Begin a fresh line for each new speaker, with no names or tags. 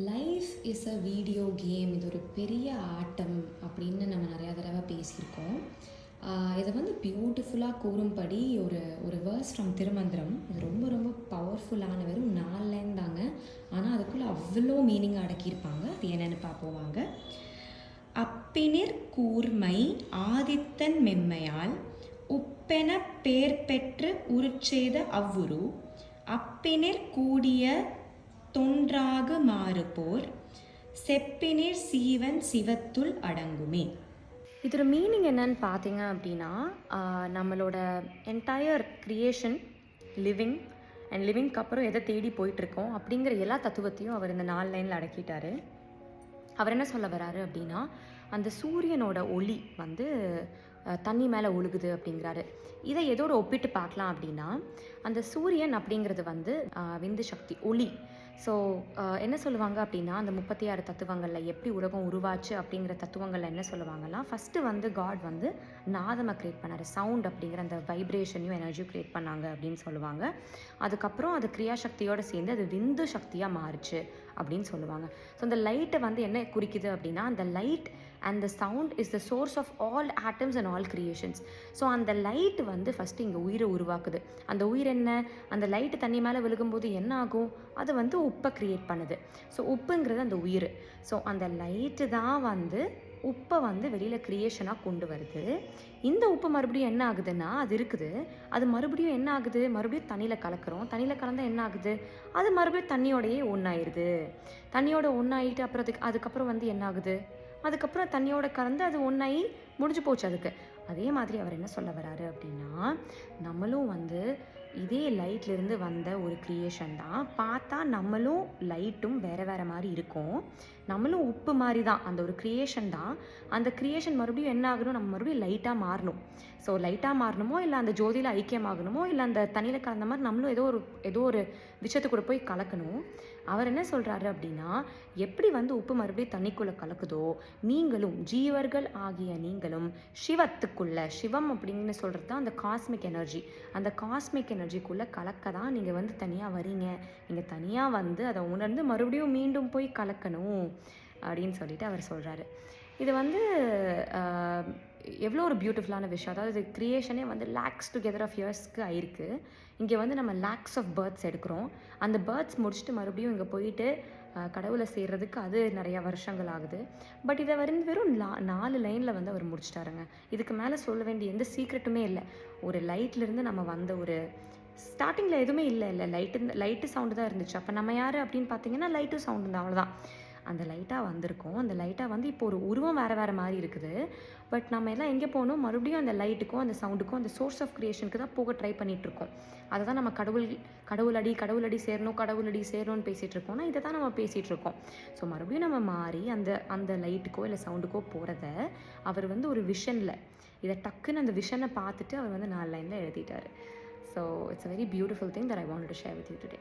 Life is a video game. இது ஒரு பெரிய ஆட்டம் அப்படின்னு நம்ம நிறையா தடவை பேசியிருக்கோம். இதை வந்து பியூட்டிஃபுல்லாக கூறும்படி ஒரு ஒரு வேர்ஸ் ஃப்ரம் திருமந்திரம். இது ரொம்ப ரொம்ப பவர்ஃபுல்லான வெறும் 4 லைன் தாங்க. ஆனால் அதுக்குள்ளே அவ்வளோ மீனிங் அடக்கியிருப்பாங்க. அது என்னென்னு பார்ப்போம் வாங்க. அப்பினிற் கூர்மை ஆதித்தன் மெம்மையால் உப்பென பேர் பெற்று உருச்செய்த அவ்வுரு அப்பினிற் கூடிய தொன்றாகு மாறுபோர் செப்பினிர் சீவன் சிவத்துள் அடங்குமே. இதோட மீனிங் என்னன்னு பார்த்தீங்க அப்படின்னா, நம்மளோட என்டையர் க்ரியேஷன் லிவிங் அண்ட் லிவிங்க்கு அப்புறம் எதை தேடி போயிட்டுருக்கோம் அப்படிங்கிற எல்லா தத்துவத்தையும் அவர் இந்த 4 லைனில் அடக்கிட்டார். அவர் என்ன சொல்ல வராரு அப்படின்னா, அந்த சூரியனோட ஒளி வந்து தண்ணி மேலே ஒழுகுது அப்படிங்கிறாரு. இதை எதோட ஒப்பிட்டு பார்க்கலாம் அப்படின்னா, அந்த சூரியன் அப்படிங்கிறது வந்து விந்து சக்தி, ஒளி. ஸோ என்ன சொல்லுவாங்க அப்படின்னா, அந்த 36 தத்துவங்களில் எப்படி உலகம் உருவாச்சு அப்படிங்கிற தத்துவங்களில் என்ன சொல்லுவாங்கன்னா, ஃபஸ்ட்டு வந்து காட் வந்து நாதமை க்ரியேட் பண்ணார், சவுண்ட் அப்படிங்கிற அந்த வைப்ரேஷனையும் எனர்ஜியும் க்ரியேட் பண்ணாங்க அப்படின்னு சொல்லுவாங்க. அதுக்கப்புறம் அது கிரியாசக்தியோடு சேர்ந்து அது விந்து சக்தியாக மாறுச்சு அப்படின்னு சொல்லுவாங்க. ஸோ அந்த லைட்டை வந்து என்ன குறிக்குது அப்படின்னா, அந்த light and the sound is the source of all atoms and all creations. So அந்த லைட் வந்து ஃபஸ்ட்டு இங்கே உயிரை உருவாக்குது. அந்த உயிர் என்ன, அந்த லைட்டு தண்ணி மேலே விழுகும்போது என்ன ஆகும், அது வந்து உப்பை க்ரியேட் பண்ணுது. ஸோ உப்புங்கிறது அந்த உயிர். ஸோ அந்த லைட்டு தான் வந்து உப்பை வந்து வெளியில் க்ரியேஷனாக கொண்டு வருது. இந்த உப்பு மறுபடியும் என்ன ஆகுதுன்னா, அது இருக்குது, அது மறுபடியும் என்ன ஆகுது, மறுபடியும் தண்ணியில் கலக்கிறோம். தண்ணியில் கலந்தால் என்ன ஆகுது, அது மறுபடியும் தண்ணியோடையே ஒன்றாயிருது. தண்ணியோட ஒன்றாயிட்டு அப்புறம் அதுக்கப்புறம் வந்து என்ன ஆகுது, அதுக்கப்புறம் தண்ணியோட கலந்து அது ஒன்றாகி முடிஞ்சு போச்சு அதுக்கு. அதே மாதிரி அவர் என்ன சொல்ல வராரு அப்படின்னா, நம்மளும் வந்து இதே லைட்லேருந்து வந்த ஒரு க்ரியேஷன் தான். பார்த்தா நம்மளும் லைட்டும் வேறு வேறு மாதிரி இருக்கும். நம்மளும் உப்பு மாதிரி தான், அந்த ஒரு க்ரியேஷன் தான். அந்த க்ரியேஷன் மறுபடியும் என்ன ஆகணும், நம்ம மறுபடியும் லைட்டாக மாறணும். ஸோ லைட்டாக மாறணுமோ, இல்லை அந்த ஜோதியில் ஐக்கியமாகணுமோ, இல்லை அந்த தண்ணியில் கலந்த மாதிரி நம்மளும் ஏதோ ஒரு விஷயத்து கூட போய் கலக்கணும். அவர் என்ன சொல்கிறாரு அப்படின்னா, எப்படி வந்து உப்பு மறுபடியும் தண்ணிக்குள்ளே கலக்குதோ, நீங்களும் ஜீவர்கள் ஆகிய நீங்களும் சிவத்துக்குள்ளே, சிவம் அப்படின்னு சொல்கிறது தான் அந்த காஸ்மிக் எனர்ஜி, அந்த காஸ்மிக் எனர்ஜிக்குள்ளே கலக்க தான் நீங்கள் வந்து தனியாக வரீங்க. நீங்கள் தனியாக வந்து அதை உணர்ந்து மறுபடியும் மீண்டும் போய் கலக்கணும் அப்படின்னு சொல்லிட்டு அவர் சொல்கிறாரு. இது வந்து எவ்வளோ ஒரு பியூட்டிஃபுல்லான விஷயம். அதாவது க்ரியேஷனே வந்து லேக்ஸ் டுகெதர் ஆஃப் இயர்ஸ்க்கு ஆயிருக்கு. இங்கே வந்து நம்ம லேக்ஸ் ஆஃப் பேர்த்ஸ் எடுக்கிறோம். அந்த பேர்த்ஸ் முடிச்சுட்டு மறுபடியும் இங்கே போயிட்டு கடவுளை சேர்றதுக்கு அது நிறையா வருஷங்கள் ஆகுது. பட் இதை வந்து வெறும் 4 லைனில் வந்து அவர் முடிச்சிட்டாருங்க. இதுக்கு மேலே சொல்ல வேண்டிய எந்த சீக்ரெட்டுமே இல்லை. ஒரு லைட்லேருந்து நம்ம வந்த ஒரு ஸ்டார்டிங்கில் எதுவுமே இல்லை லைட்டு சவுண்டு தான் இருந்துச்சு. அப்போ நம்ம யார் அப்படின்னு பார்த்தீங்கன்னா, லைட்டு சவுண்டு தான், அவ்வளோதான். அந்த லைட்டாக வந்திருக்கோம். அந்த லைட்டாக வந்து இப்போ ஒரு உருவம் வேறு மாதிரி இருக்குது. பட் நம்ம எல்லாம் எங்கே போகணும், மறுபடியும் அந்த லைட்டுக்கும் அந்த சவுண்டுக்கும் அந்த சோர்ஸ் ஆஃப் க்ரியேஷனுக்கு தான் போக ட்ரை பண்ணிகிட்ருக்கோம். அதை தான் நம்ம கடவுளடி சேரணும்னு பேசிகிட்டு இருக்கோம்னா, இதை தான் நம்ம பேசிகிட்ருக்கோம். ஸோ மறுபடியும் நம்ம மாறி அந்த லைட்டுக்கோ இல்லை சவுண்டுக்கோ போகிறத அவர் வந்து ஒரு விஷனில், இதை டக்குன்னு அந்த விஷனை பார்த்துட்டு அவர் வந்து 4 லைனில் எழுதிட்டார். So it's a very beautiful thing that I wanted to share with you today.